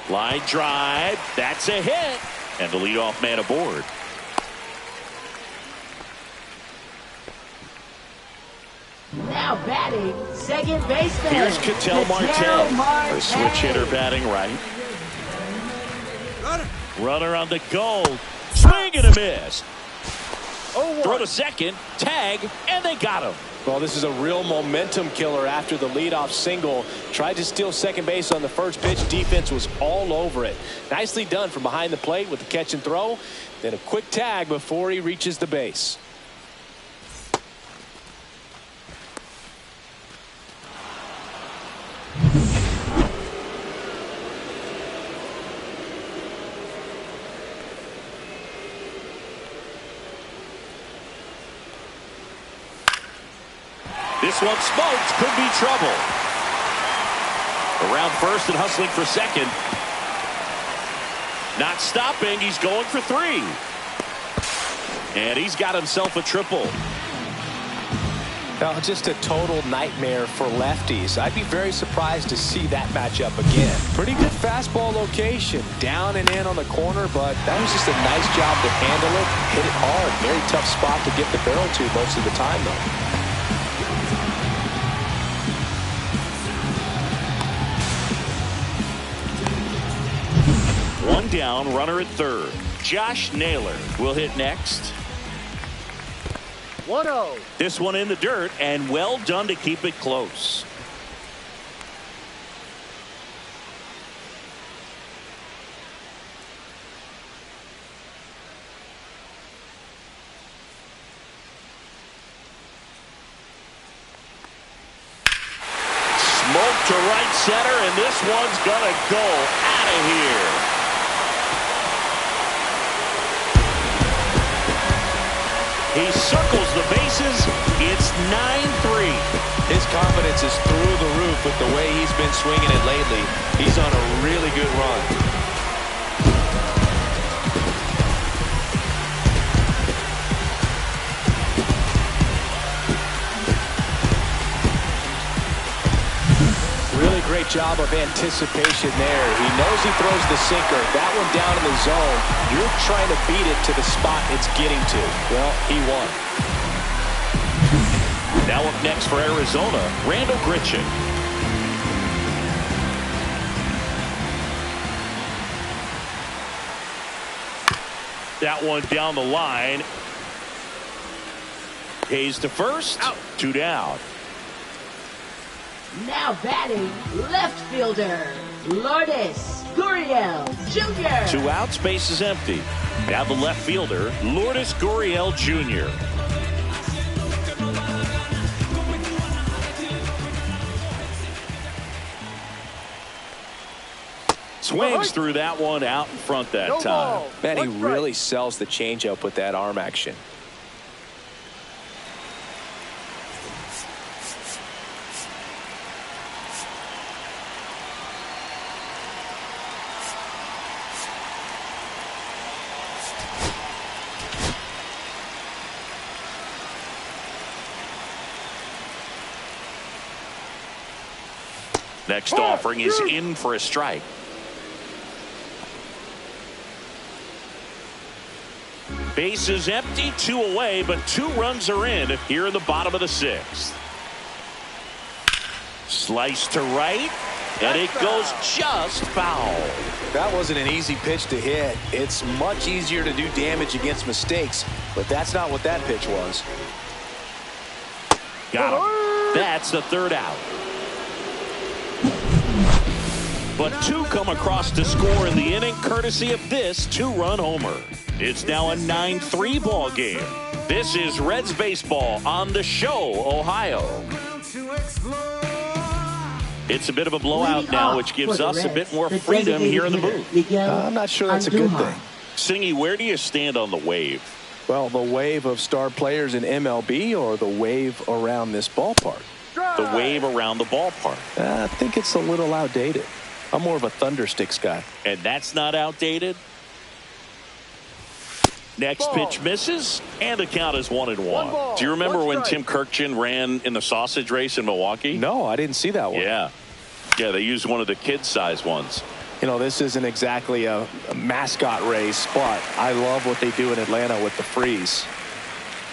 Line drive. That's a hit. And the leadoff man aboard. Now batting, second baseman. Here's Ketel Marte. The switch hitter batting right. Runner on the goal. Swing and a miss. Throw to second. Tag. And they got him. Well, this is a real momentum killer after the leadoff single. Tried to steal second base on the first pitch. Defense was all over it. Nicely done from behind the plate with the catch and throw. Then a quick tag before he reaches the base. This one smoked. Could be trouble. Around first and hustling for second. Not stopping. He's going for 3. And he's got himself a triple. Now, just a total nightmare for lefties. I'd be very surprised to see that matchup again. Pretty good fastball location. Down and in on the corner, but that was just a nice job to handle it. Hit it hard. Very tough spot to get the barrel to most of the time, though. One down, runner at third. Josh Naylor will hit next. 1-0. This one in the dirt, and well done to keep it close. Smoke to right center, and this one's gonna go out of here. He circles the bases. It's 9-3. His confidence is through the roof with the way he's been swinging it lately. He's on a really good run. Really great job of anticipation there. He knows he throws the sinker. That one down in the zone. You're trying to beat it to the spot it's getting to. Well, he won. Now up next for Arizona, Randall Grichuk. That one down the line. Hayes to first. Out. 2 down. Now batting, left fielder, Lourdes Gurriel Jr. 2 outs, base is empty. Now the left fielder, Lourdes Gurriel Jr. Swings through that one out in front that time. Man, he really sells the changeup with that arm action. Next offering is in for a strike. Base is empty, 2 away, but 2 runs are in here in the bottom of the 6th. Slice to right, and it goes just foul. That wasn't an easy pitch to hit. It's much easier to do damage against mistakes, but that's not what that pitch was. Got him. That's the 3rd out. But 2 come across to score in the inning, courtesy of this 2-run homer. It's now a 9-3 ball game. This is Reds baseball on the show, Ohio. It's a bit of a blowout now, which gives us a bit more freedom here in the booth. I'm not sure that's a good thing. Singy, where do you stand on the wave? Well, the wave of star players in MLB or the wave around this ballpark? The wave around the ballpark. I think it's a little outdated. I'm more of a Thundersticks guy. And that's not outdated? Next pitch misses, and the count is 1-1. Do you remember when Tim Kirkjian ran in the sausage race in Milwaukee? No, I didn't see that one. Yeah, they used one of the kid-size ones. You know, this isn't exactly a mascot race, but I love what they do in Atlanta with the freeze.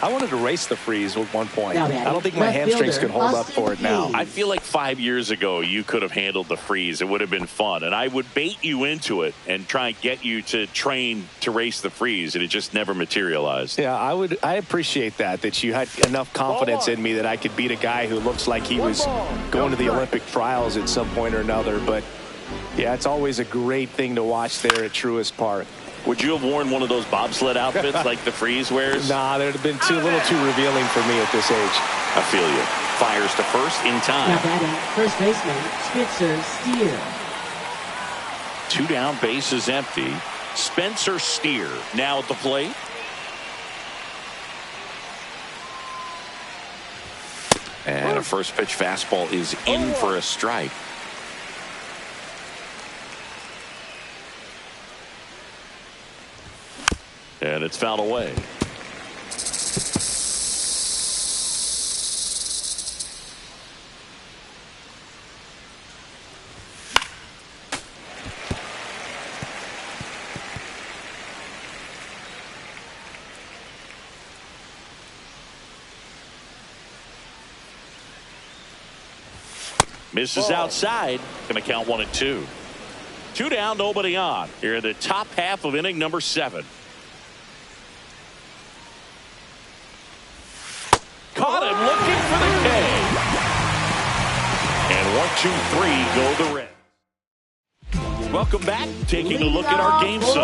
I wanted to race the freeze at one point. I don't think my hamstrings can hold up for it now. I feel like 5 years ago you could have handled the freeze. It would have been fun, and I would bait you into it and try and get you to train to race the freeze, and it just never materialized. Yeah, I appreciate that you had enough confidence in me that I could beat a guy who looks like he was going to the Olympic trials at some point or another. But yeah, it's always a great thing to watch there at Truist Park. Would you have worn one of those bobsled outfits like the freeze wears? Nah, they'd have been a little too revealing for me at this age. I feel you. Fires to first in time. Now batting, first baseman Spencer Steer. 2 down, base is empty. Spencer Steer now at the plate. And a first pitch fastball is in for a strike. And it's fouled away. Misses outside. Going to count 1-2. 2 down, nobody on. Here in the top half of inning number 7. Caught him looking for the K. And 1, 2, 3 go the Reds. Welcome back. Taking a look at our game summary.